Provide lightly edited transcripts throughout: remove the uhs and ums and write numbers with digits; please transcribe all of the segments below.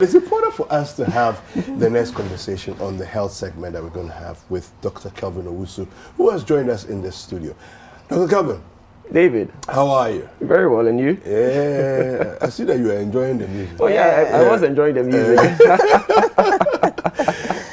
It's important for us to have the next conversation on the health segment that we're going to have with Dr. Kelvin Owusu, who has joined us in the studio. Dr. Kelvin. David. How are you? Very well, and you? Yeah, I see that you are enjoying the music. Oh yeah, I was enjoying the music.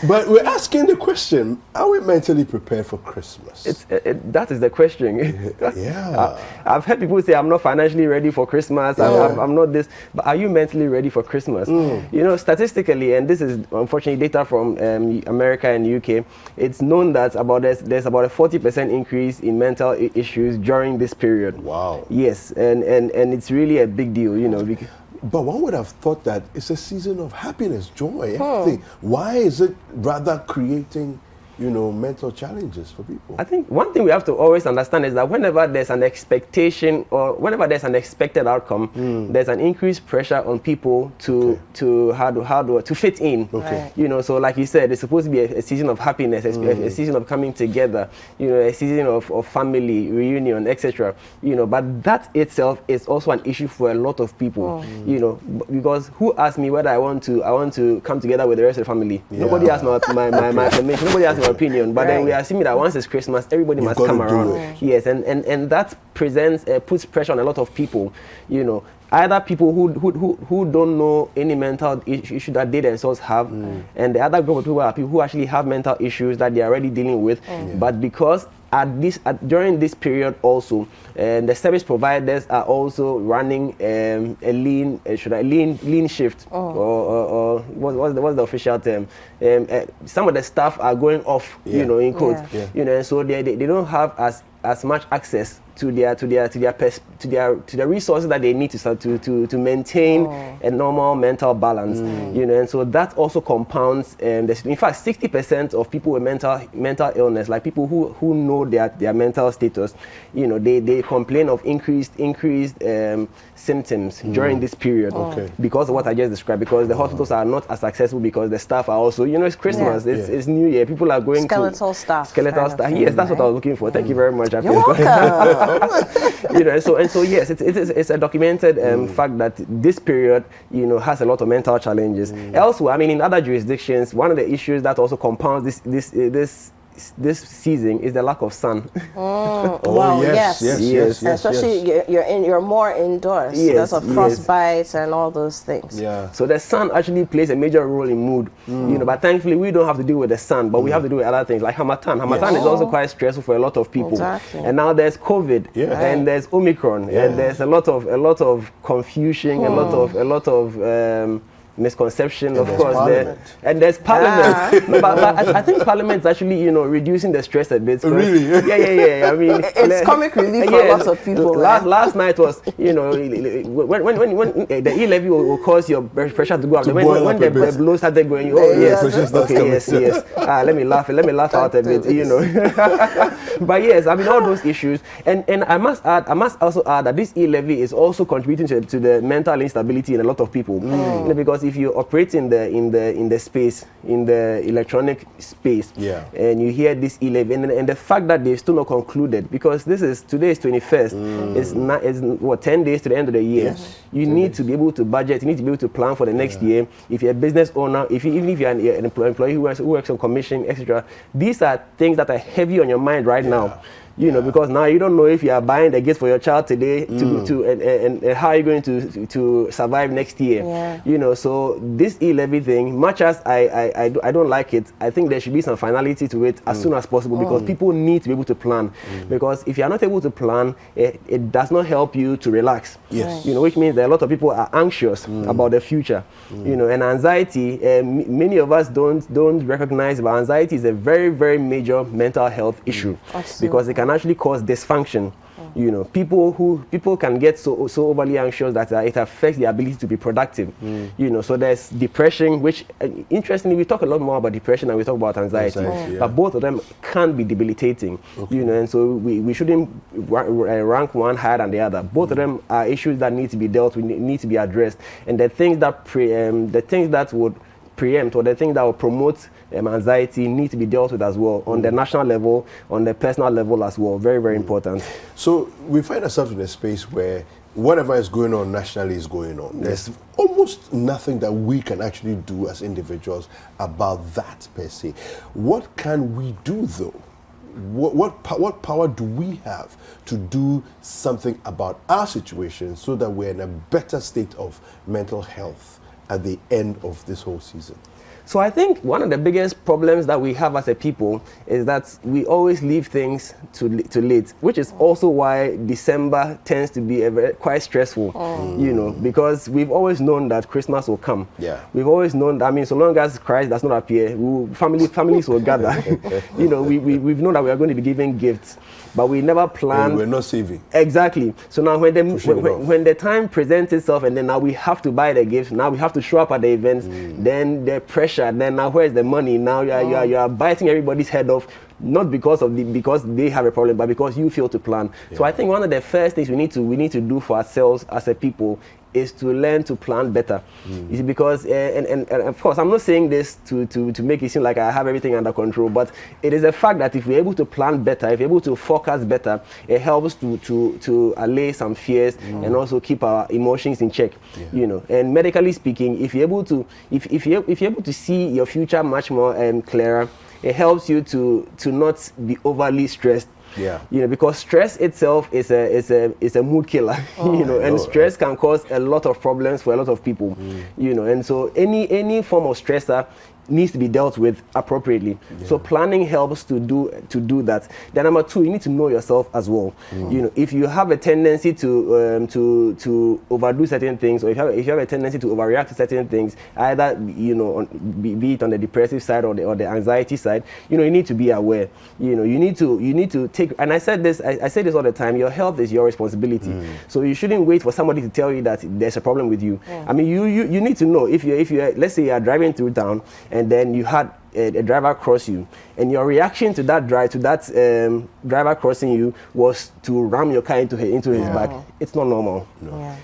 But we're asking the question, are we mentally prepared for Christmas? That is the question. Yeah. I've heard people say, I'm not financially ready for Christmas, I'm not this, but are you mentally ready for Christmas? You know, statistically, and this is unfortunately data from America and UK, it's known that there's about a 40% increase in mental issues during this period. Wow. Yes, and it's really a big deal, you know. But one would have thought that it's a season of happiness, joy, everything. Why is it rather creating, you know, mental challenges for people? I think one thing we have to always understand is that whenever there's an expectation or whenever there's an expected outcome, there's an increased pressure on people to fit in. Okay. You know, so like you said, it's supposed to be a season of happiness, a season of coming together, you know, a season of family reunion, etc. You know, but that itself is also an issue for a lot of people. You know, because who asked me whether I want to come together with the rest of the family? Yeah. Nobody asked my permission. Nobody asked my opinion, but then we are assuming that once it's Christmas, everybody must come around. Yes, and that puts pressure on a lot of people. You know, either people who don't know any mental issue that they themselves have, and the other group of people are people who actually have mental issues that they are already dealing with, but because during this period also, the service providers are also running a lean shift, or what's the official term? Some of the staff are going off, you know, in quotes, you know, so they don't have as much access to the resources that they need to maintain a normal mental balance, you know, and so that also compounds. In fact, 60% of people with mental illness, like people who know their mental status, you know, they complain of increased symptoms during this period because of what I just described. Because the hospitals are not as accessible because the staff are also, you know, it's Christmas, it's New Year, people are going skeletal staff. Yes, that's what I was looking for. Thank you very much. You're welcome. You know, so yes, it's a documented fact that this period, you know, has a lot of mental challenges. Elsewhere, I mean, in other jurisdictions, one of the issues that also compounds this season is the lack of sun. Well, yes. Especially you're more indoors because of frostbite and all those things. Yeah. So the sun actually plays a major role in mood. You know, but thankfully we don't have to deal with the sun, but we have to do with other things like Harmattan. Harmattan is also quite stressful for a lot of people. Exactly. And now there's COVID and there's Omicron and there's a lot of confusion, a lot of misconception, and of course, and there's Parliament. But I think Parliament is actually, you know, reducing the stress a bit. Really? Yeah. I mean, it's comic relief for lots of people. Last night was, you know, when the E-levy will cause your pressure to go up. When the blow started going, yes. Let me laugh out a bit, you know. But yes, I mean, all those issues, and I must also add that this E-levy is also contributing to the mental instability in a lot of people, you know, because if you operate in the space, in the electronic space, and you hear this E-levy, and the fact that they've still not concluded, because today is 21st, it's 10 days to the end of the year. You need to be able to budget, you need to be able to plan for the next year. If you're a business owner, even if you're an employee who works on commission, etc., these are things that are heavy on your mind right now. You know, because now you don't know if you are buying the gift for your child today and how are you going to survive next year. You know, so this E-levy thing, much as I don't like it, I think there should be some finality to it as soon as possible, because people need to be able to plan. Because if you are not able to plan, it does not help you to relax. You know, which means that a lot of people are anxious about the future. You know, and anxiety, many of us don't recognize, but anxiety is a very, very major mental health issue, because it can actually cause dysfunction. You know, people can get so overly anxious that it affects their ability to be productive. You know, so there's depression, which interestingly we talk a lot more about depression than we talk about anxiety. But both of them can be debilitating. You know, and so we shouldn't rank one higher than the other. Both of them are issues that need to be dealt with, need to be addressed, and the things that would preempt, or the things that will promote anxiety, need to be dealt with as well, on the national level, on the personal level as well. Very, very important. So we find ourselves in a space where whatever is going on nationally is going on. There's almost nothing that we can actually do as individuals about that per se. What can we do though? What power do we have to do something about our situation so that we're in a better state of mental health at the end of this whole season? So I think one of the biggest problems that we have as a people is that we always leave things too late, which is also why December tends to be quite stressful, you know, because we've always known that Christmas will come. Yeah. We've always known that, I mean, so long as Christ does not appear, families will gather. You know, we've known that we are going to be giving gifts, but we never planned. And we're not saving. Exactly. So now when the time presents itself and then now we have to buy the gifts, now we have to show up at the events, then the pressure, then now where's the money? Now you are biting everybody's head off, not because they have a problem, but because you fail to plan. So I think one of the first things we need to do for ourselves as a people is to learn to plan better. You see, because and of course I'm not saying this to make it seem like I have everything under control, but it is a fact that if we're able to plan better, if we're able to forecast better, it helps to allay some fears and also keep our emotions in check. You know, and medically speaking, if you're able to see your future much more clearer, it helps you to not be overly stressed. Yeah. You know, because stress itself is a mood killer. You know, and stress can cause a lot of problems for a lot of people. You know, and so any form of stressor needs to be dealt with appropriately. So planning helps to do that. Then number two, you need to know yourself as well. You know, if you have a tendency to overdo certain things, or if you have a tendency to overreact to certain things, either, you know, be it on the depressive side or the anxiety side, you know, you need to be aware. You know, you need to take, and I say this all the time, your health is your responsibility. So you shouldn't wait for somebody to tell you that there's a problem with you. I mean, you need to know if you let's say you are driving through town and then you had a driver cross you, and your reaction to that driver crossing you was to ram your car into his back. It's not normal.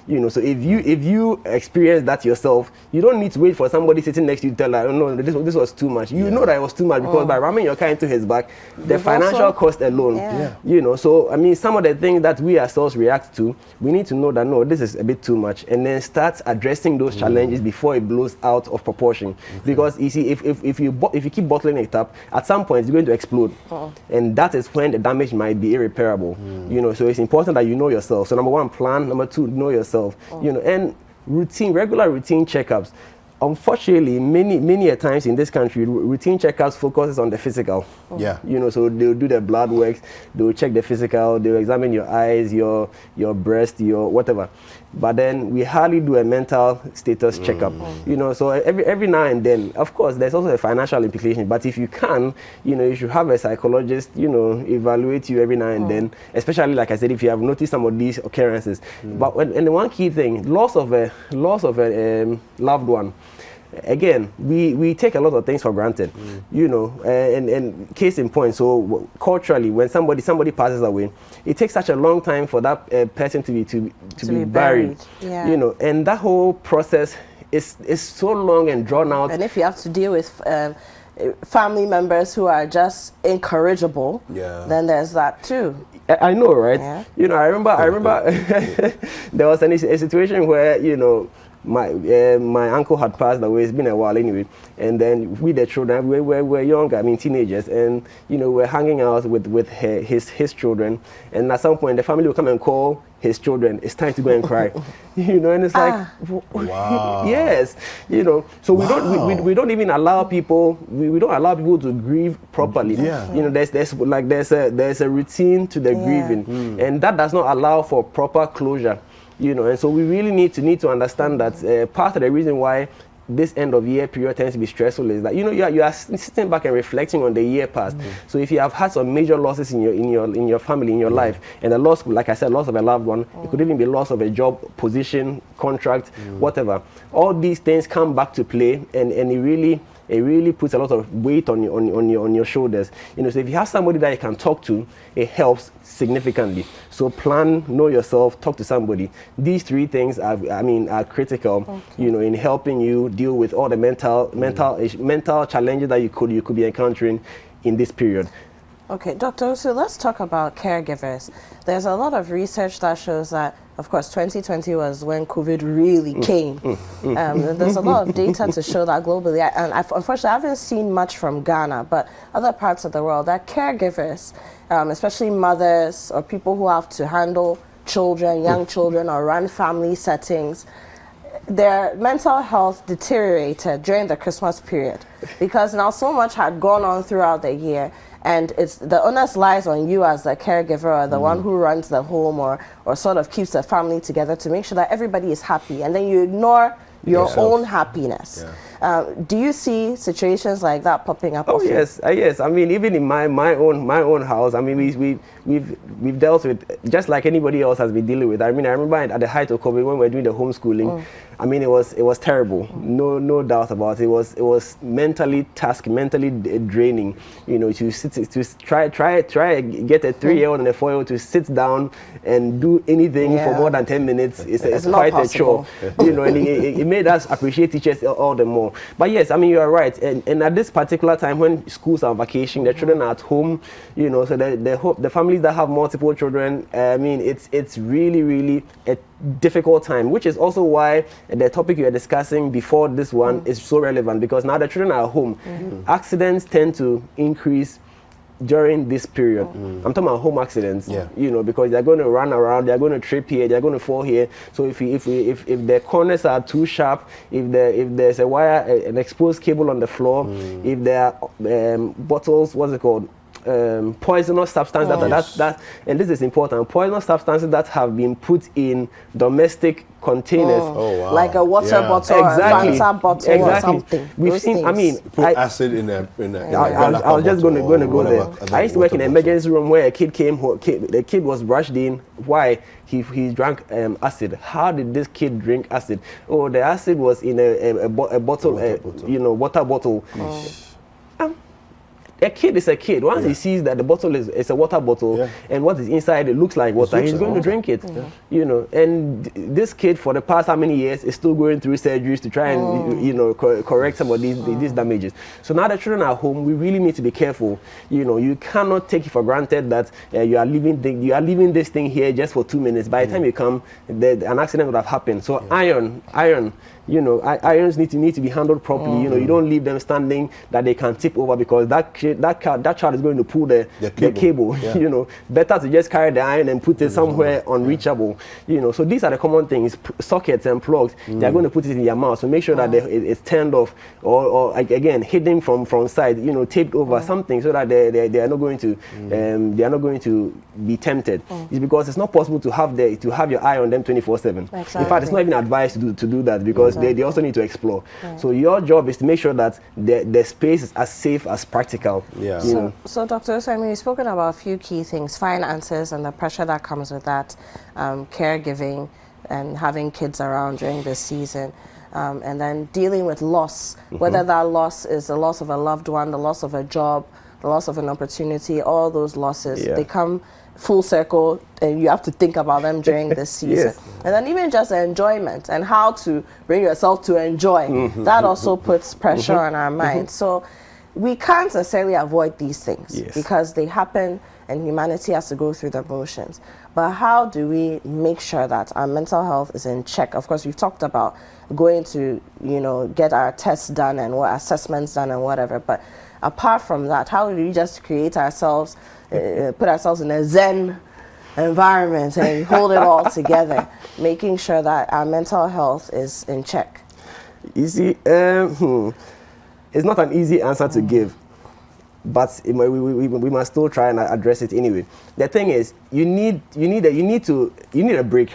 You know, so if you experience that yourself, you don't need to wait for somebody sitting next to you to tell that, oh no, this was too much. You know that it was too much because by ramming your car into his back, the financial cost alone. You know, so I mean, some of the things that we ourselves react to, we need to know that no, this is a bit too much, and then start addressing those challenges before it blows out of proportion. Because you see, if you keep bottling it up, at some point it's going to explode, and that is when the damage might be irreparable. You know, so it's important that you know yourself. So number one, plan. Number two, know yourself. You know, and regular routine checkups. Unfortunately, many a times in this country, routine checkups focuses on the physical. You know, so they'll do the blood works, they'll check the physical, they'll examine your eyes, your breast, your whatever. But then we hardly do a mental status checkup. You know, so every now and then, of course, there's also a financial implication. But if you can, you know, you should have a psychologist, you know, evaluate you every now and then. Especially, like I said, if you have noticed some of these occurrences. But and the one key thing, loss of a loved one. Again, we take a lot of things for granted, you know, and case in point, so culturally, when somebody passes away, it takes such a long time for that person to be buried. You know, and that whole process is so long and drawn out. And if you have to deal with family members who are just incorrigible, then there's that too. I know, right? You know, I remember there was a situation where, you know, my uncle had passed away. It's been a while anyway, and then we the children, we were young, I mean teenagers, and you know, we're hanging out with his children, and at some point the family will come and call his children, it's time to go and cry. You know, and it's like, wow. Yes, you know, so we don't even allow people, we don't allow people to grieve properly. You know, there's a routine to the grieving, and that does not allow for proper closure. You know, and so we really need to understand that part of the reason why this end of year period tends to be stressful is that, you know, you are sitting back and reflecting on the year past. So if you have had some major losses in your family, in your life, and a loss, like I said, loss of a loved one, it could even be loss of a job, position, contract, whatever. All these things come back to play, and it really puts a lot of weight on your shoulders. You know, so if you have somebody that you can talk to, it helps significantly. So plan, know yourself, talk to somebody. These three things are critical, you know, in helping you deal with all the mental challenges that you could be encountering in this period. Okay, Dr. So let's talk about caregivers. There's a lot of research that shows that, of course, 2020 was when COVID really came. There's a lot of data to show that globally. And unfortunately, I haven't seen much from Ghana, but other parts of the world, that caregivers, especially mothers or people who have to handle children, young children, or run family settings, their mental health deteriorated during the Christmas period because now so much had gone on throughout the year, and it's the onus lies on you as the caregiver or the one who runs the home or sort of keeps the family together to make sure that everybody is happy, and then you ignore your own happiness. Do you see situations like that popping up? Oh often? Yes. I mean, even in my own house, I mean, we've dealt with, just like anybody else has been dealing with. I mean, I remember at the height of COVID when we were doing the homeschooling. I mean, it was terrible. No doubt about it. It was mentally draining. You know, to try get a 3-year-old and a 4-year-old to sit down and do anything for more than 10 minutes. It's quite a chore. You know, and it made us appreciate teachers all the more. But yes, I mean, you are right. And at this particular time when schools are on vacation, the children are at home. You know, so the families that have multiple children, I mean, it's really a difficult time, which is also why the topic you are discussing before this one is so relevant, because now the children are at home. Accidents tend to increase during this period. I'm talking about home accidents, you know, because they're going to run around, they're going to trip here, they're going to fall here. So if the corners are too sharp, if there's a wire, an exposed cable on the floor, if there are bottles, what's it called? Poisonous substances that and this is important, poisonous substances that have been put in domestic containers, like a water bottle, or a Fanta bottle, or something. We've seen things. I mean, put acid in a I was just going to go there. I used to work in an emergency room where a kid came home. The kid was rushed in. Why? He drank acid. How did this kid drink acid? Oh, the acid was in a bottle, you know, water bottle. A kid is a kid. Once he sees that the bottle is a water bottle and what is inside it looks like water, he's going to drink it. You know, and this kid for the past how many years is still going through surgeries to try and you know correct some of these damages. So now the children are home, we really need to be careful. You know, you cannot take it for granted that you are leaving this thing here just for 2 minutes. By the time you come, an accident would have happened. So iron. You know, irons need to be handled properly. You know, you don't leave them standing that they can tip over, because that child is going to pull the cable. You know, better to just carry the iron and put it somewhere unreachable. You know, so these are the common things. Sockets and plugs, they are going to put it in your mouth. So make sure that it's turned off or again hidden from side. You know, taped over something so that they are not going to be tempted. It's because it's not possible to have your eye on them 24/7. Exactly. In fact, it's not even advised to do that, because they also need to explore. So your job is to make sure that the space is as safe as practical. So Dr. Owusu, you've spoken about a few key things: finances and the pressure that comes with that, caregiving and having kids around during this season, and then dealing with loss, whether that loss is the loss of a loved one, the loss of a job, the loss of an opportunity. All those losses, they come full circle, and you have to think about them during this season. And then even just enjoyment and how to bring yourself to enjoy, that also puts pressure on our minds. So we can't necessarily avoid these things because they happen and humanity has to go through the motions. But how do we make sure that our mental health is in check? Of course, we've talked about going to, you know, get our tests done and what assessments done and whatever, but apart from that, how do we just create ourselves, put ourselves in a Zen environment and hold it all together, making sure that our mental health is in check? You see, it's not an easy answer to give, but we must still try and address it anyway. The thing is, you need a break.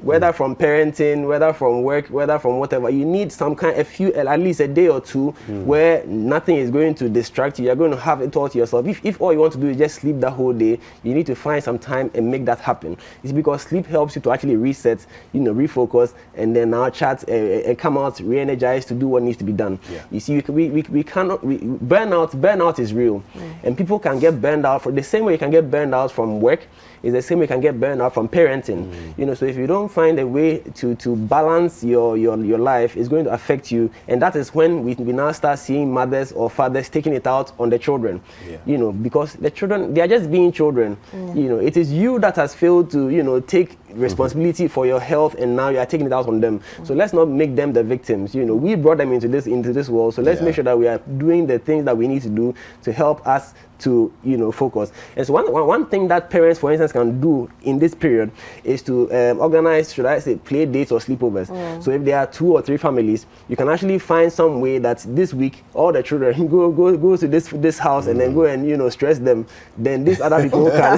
Whether from parenting, whether from work, whether from whatever, you need at least a day or two where nothing is going to distract you. You're going to have it all to yourself. If all you want to do is just sleep the whole day, you need to find some time and make that happen. It's because sleep helps you to actually reset, you know, refocus, and then now chat and come out re-energized to do what needs to be done. You see, we cannot, burnout is real, and people can get burned out for the same way you can get burned out from work. Is the same way you can get burned out from parenting. You know, so if you don't find a way to balance your life, it's going to affect you. And that is when we now start seeing mothers or fathers taking it out on the children. You know, because the children, they are just being children. You know, it is you that has failed to, you know, take responsibility for your health, and now you are taking it out on them. So let's not make them the victims. You know, we brought them into this world, so let's make sure that we are doing the things that we need to do to help us to, you know, focus. And so one thing that parents, for instance, can do in this period is to organize, should I say, play dates or sleepovers. So if there are 2 or 3 families, you can actually find some way that this week all the children go to this house and then go and, you know, stress them. Then these other people can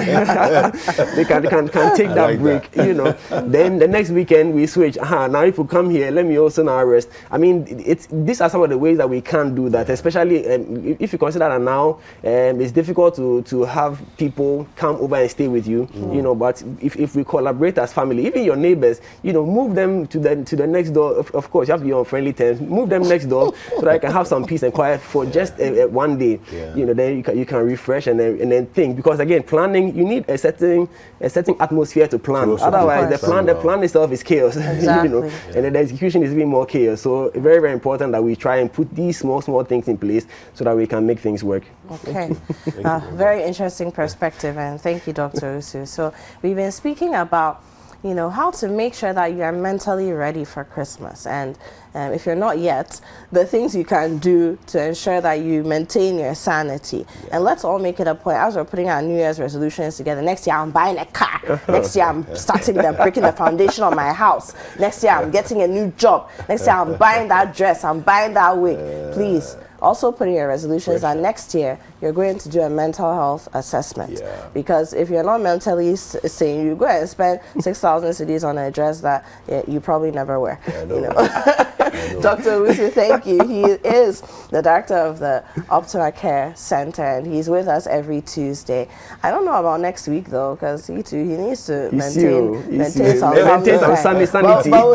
they can take that like break. That. You know. Then the next weekend we switch. Now if you come here, let me also now rest. I mean, these are some of the ways that we can do that, especially if you consider that now it's difficult to have people come over and stay with you, you know, but if we collaborate as family, even your neighbors, you know, move them to the next door. Of course, you have to be on friendly terms. Move them next door so that I can have some peace and quiet for just one day. You know, then you can refresh and then think, because again, planning, you need a certain atmosphere to plan. Otherwise, the plan itself is chaos. Exactly. You know, and then the execution is even more chaos. So very, very important that we try and put these small things in place so that we can make things work. Okay. Very interesting perspective, and thank you, Dr. Owusu. So we've been speaking about, you know, how to make sure that you are mentally ready for Christmas, and if you're not yet, the things you can do to ensure that you maintain your sanity. And let's all make it a point, as we're putting our New Year's resolutions together. Next year I'm buying a car. Next year I'm breaking the foundation on my house. Next year I'm getting a new job. Next year I'm buying that dress. I'm buying that wig. Please also put in your resolutions that next year you're going to do a mental health assessment. Because if you're not mentally sane, you go and spend 6,000 cedis on a dress that you probably never wear. You know. Dr. Owusu, thank you. He is the director of the Optima Care Center, and he's with us every Tuesday. I don't know about next week though, because he needs to maintain some sanity. But we'll